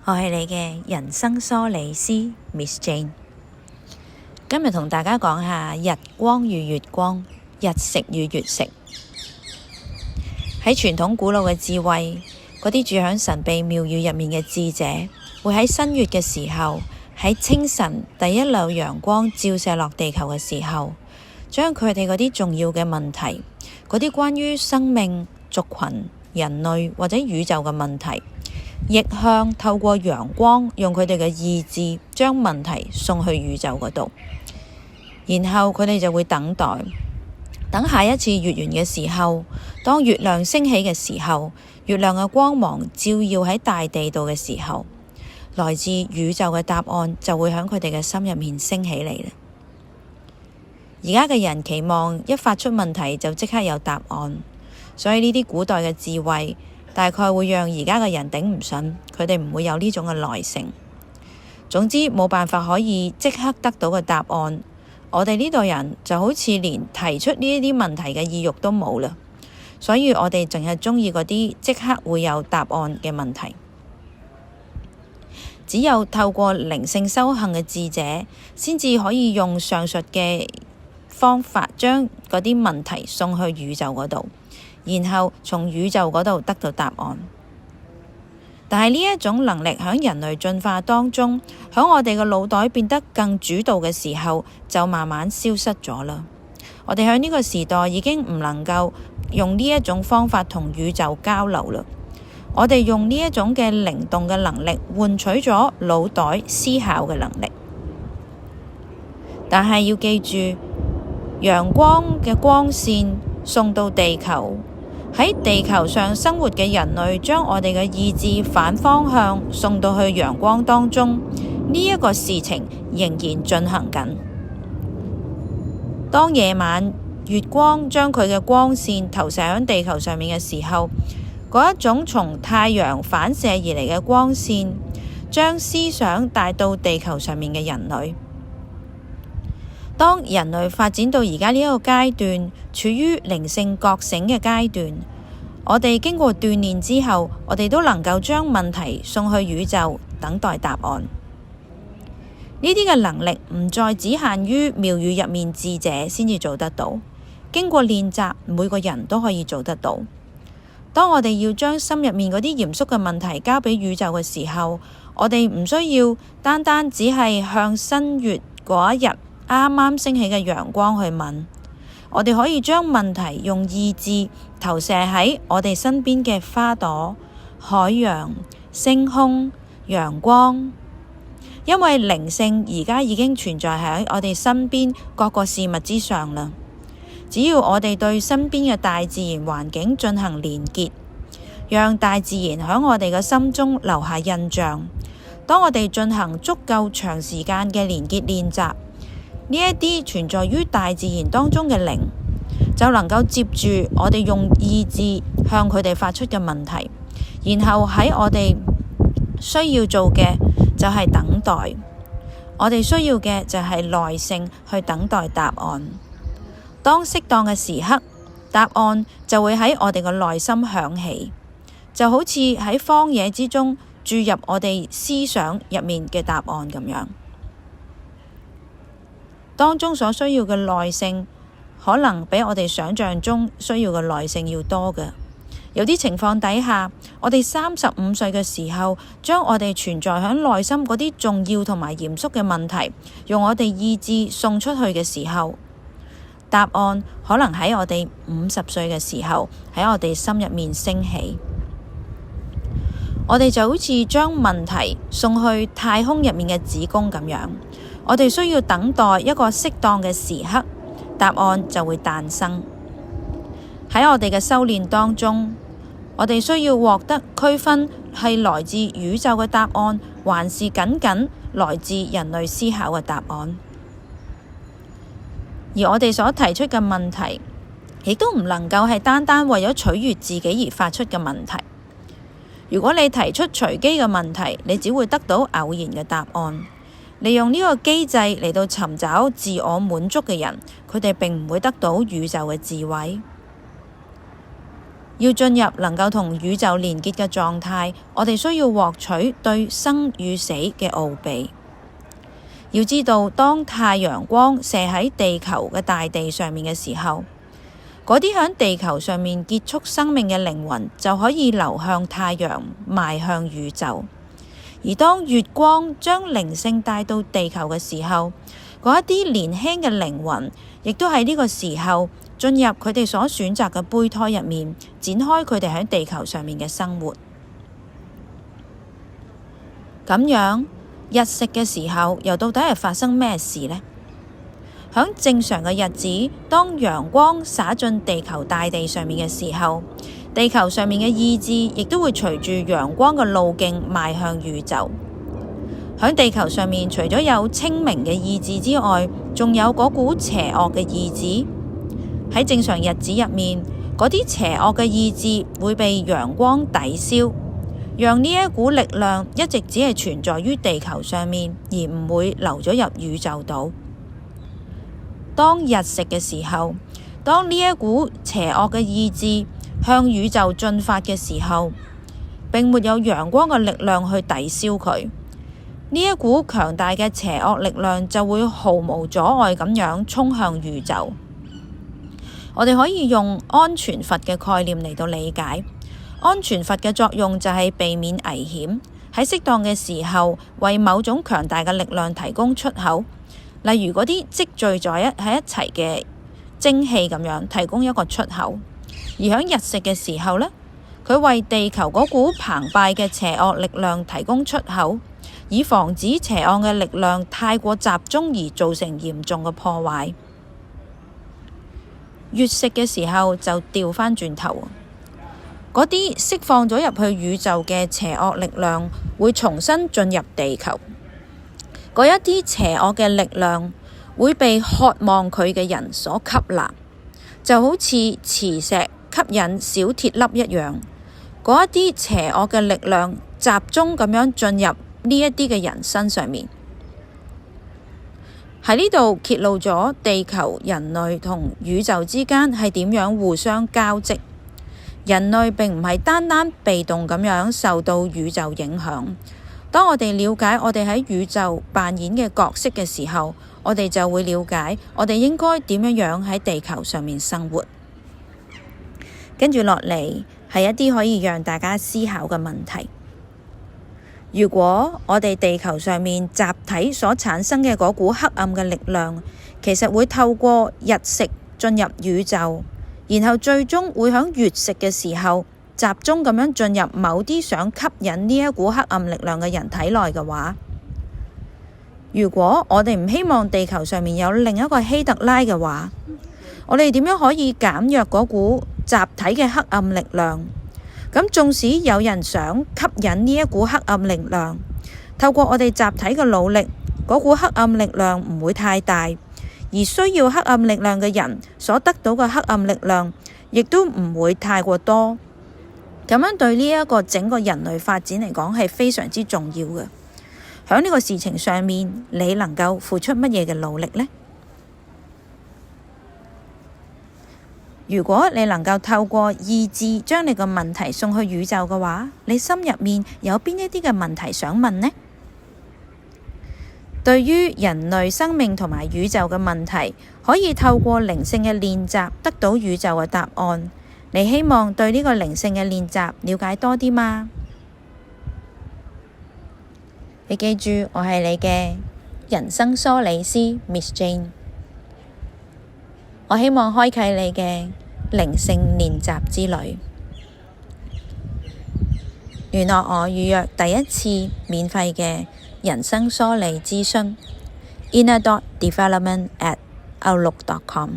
我係你嘅人生梳理師 Miss Jane。今日同大家講下日光與月光，日食與月食。喺傳統古老嘅智慧，嗰啲住響神秘廟宇入面嘅智者，會喺新月嘅時候，喺清晨第一縷陽光照射落地球嘅時候，將佢哋嗰啲重要嘅問題，嗰啲關於生命、族群、人類或者宇宙嘅問題，逆向透過陽光，用佢哋嘅意志將問題送去宇宙嗰度，然後佢哋就會等待，等下一次月圓嘅時候，當月亮升起嘅時候，月亮嘅光芒照耀喺大地度嘅時候，來自宇宙嘅答案就會喺佢哋嘅心入面升起嚟啦。而家嘅人期望一發出問題就即刻有答案，所以呢啲古代嘅智慧大概會讓而家嘅人頂唔順，佢哋唔會有呢種嘅耐性。總之冇辦法可以即刻得到嘅答案，我哋呢代人就好似連提出呢一啲問題嘅意欲都冇啦。所以我哋淨係鍾意嗰啲即刻會有答案嘅問題。只有透過靈性修行嘅智者，先至可以用上述嘅方法將嗰啲問題送去宇宙嗰度，然後從宇宙嗰度得到答案。但係呢一種能力喺人類進化當中，喺我哋嘅腦袋變得更主導嘅時候，就慢慢消失咗啦。我哋喺呢個時代已經唔能夠用呢一種方法同宇宙交流啦。我哋用呢一種嘅靈動嘅能力換取咗腦袋思考嘅能力。但係要記住，陽光嘅光線送到地球，喺地球上生活嘅人類將我哋嘅意志反方向送到去陽光當中，呢一個事情仍然進行緊。當夜晚月光將佢嘅光線投射喺地球上面嘅時候，嗰一種從太陽反射而嚟嘅光線，將思想帶到地球上面嘅人類。當人類發展到而家呢一個階段，處於靈性覺醒嘅階段，我哋經過鍛煉之後，我哋都能夠將問題送去宇宙，等待答案。呢啲嘅能力唔再只限於廟宇入面智者先至做得到，經過練習，每個人都可以做得到。當我哋要將心入面嗰啲嚴肅嘅問題交俾宇宙嘅時候，我哋唔需要單單只係向新月嗰一日啱啱升起嘅陽光去問，我哋可以將問題用意志投射喺我哋身邊嘅花朵、海洋、星空、陽光，因為靈性而家已經存在喺我哋身邊各個事物之上啦。只要我哋對身邊嘅大自然環境進行連結，讓大自然喺我哋嘅心中留下印象。當我哋進行足夠長時間嘅連結練習，呢一啲存在於大自然當中嘅靈，就能夠接住我哋用意志向佢哋發出嘅問題，然後喺我哋需要做嘅就係等待。我哋需要嘅就係耐性去等待答案。當適當嘅時刻，答案就會喺我哋嘅內心響起，就好似喺荒野之中注入我哋思想入面嘅答案咁樣。當中所需要嘅耐性，可能比我哋想象中需要嘅耐性要多嘅。有啲情況底下，我哋35歲嘅時候，將我哋存在喺內心嗰啲重要同埋嚴肅嘅問題，用我哋意志送出去嘅時候，答案可能喺我哋50歲嘅時候，喺我哋心入面升起。我哋就好似將問題送去太空入面嘅子宮咁樣，我哋需要等待一個適當嘅時刻，答案就會誕生。喺我哋嘅修煉當中，我哋需要獲得區分係來自宇宙嘅答案，還是僅僅來自人類思考嘅答案。而我哋所提出嘅問題，亦都唔能夠係單單為咗取悅自己而發出嘅問題。如果你提出隨機嘅問題，你只會得到偶然嘅答案。利用呢個機制嚟到尋找自我滿足嘅人，佢哋並唔會得到宇宙嘅智慧。要進入能夠同宇宙連結嘅狀態，我哋需要獲取對生與死嘅奧秘。要知道，當太陽光射喺地球嘅大地上面嘅時候，嗰啲喺地球上面結束生命嘅靈魂就可以流向太陽，邁向宇宙。而當月光將靈性帶到地球嘅時候，嗰一啲年輕嘅靈魂亦都喺呢個時候進入佢哋所選擇嘅胚胎入面，展開佢哋喺地球上面嘅生活。咁樣日食嘅時候，又到底係發生咩事呢？喺正常嘅日子，當陽光灑進地球大地上面嘅時候，地球上面嘅意志亦都會隨住陽光嘅路徑邁向宇宙。喺地球上面，除咗有清明嘅意志之外，仲有嗰股邪惡嘅意志。喺正常日子入面，嗰啲邪惡嘅意志會被陽光抵消，讓呢一股力量一直只係存在於地球上面，而唔會流咗入宇宙度。當日食嘅時候，當呢一股邪惡嘅意志向宇宙進發嘅時候，並沒有陽光嘅力量去抵消佢。呢一股強大嘅邪惡力量就會毫無阻礙咁樣衝向宇宙。我哋可以用安全閥嘅概念嚟到理解。安全閥嘅作用就係避免危險，喺適當嘅時候為某種強大嘅力量提供出口。例如嗰啲積聚喺一齊嘅蒸汽咁樣，提供一個出口。而喺日食嘅時候呢，佢為地球嗰股澎湃嘅邪惡力量提供出口，以防止邪惡嘅力量太過集中而造成嚴重嘅破壞。月食嘅時候就調返轉頭，嗰啲釋放咗入去宇宙嘅邪惡力量會重新進入地球。嗰一啲邪惡嘅力量會被渴望佢嘅人所吸納，就好似磁石吸引小鐵粒一樣。嗰一啲邪惡嘅力量集中咁樣進入呢一啲嘅人身上面。喺呢度揭露咗地球、人類同宇宙之間係點樣互相交織。人類並唔係單單被動咁樣受到宇宙影響。當我哋了解我哋喺宇宙扮演嘅角色嘅時候，我哋就會了解我哋應該點樣喺地球上面生活。跟住落嚟係一啲可以讓大家思考嘅問題。如果我哋地球上面集體所產生嘅嗰股黑暗嘅力量，其實會透過日食進入宇宙，然後最終會喺月食嘅時候集中咁樣進入某啲想吸引呢一股黑暗力量嘅人體內嘅話，如果我哋唔希望地球上面有另一個希特拉嘅話，我哋點樣可以減弱嗰股集體嘅黑暗力量？咁縱使有人想吸引呢一股黑暗力量，透過我哋集體嘅努力，嗰股黑暗力量唔會太大，而需要黑暗力量嘅人所得到嘅黑暗力量亦都唔會太過多。咁樣對呢一個整個人類發展嚟講係非常之重要嘅。喺呢個事情上面，你能夠付出乜嘢嘅努力呢？如果你能夠透過意志將你個問題送去宇宙嘅話，你心入面有邊一啲嘅問題想問呢？對於人類生命同埋宇宙嘅問題，可以透過靈性嘅練習得到宇宙嘅答案。你希望對呢個靈性嘅練習了解多啲嗎？你記住，我係你嘅人生梳理師 Miss Jane。我希望開啟你嘅靈性練習之旅。聯絡我預約第一次免費嘅人生梳理諮詢 inner.development@outlook.com。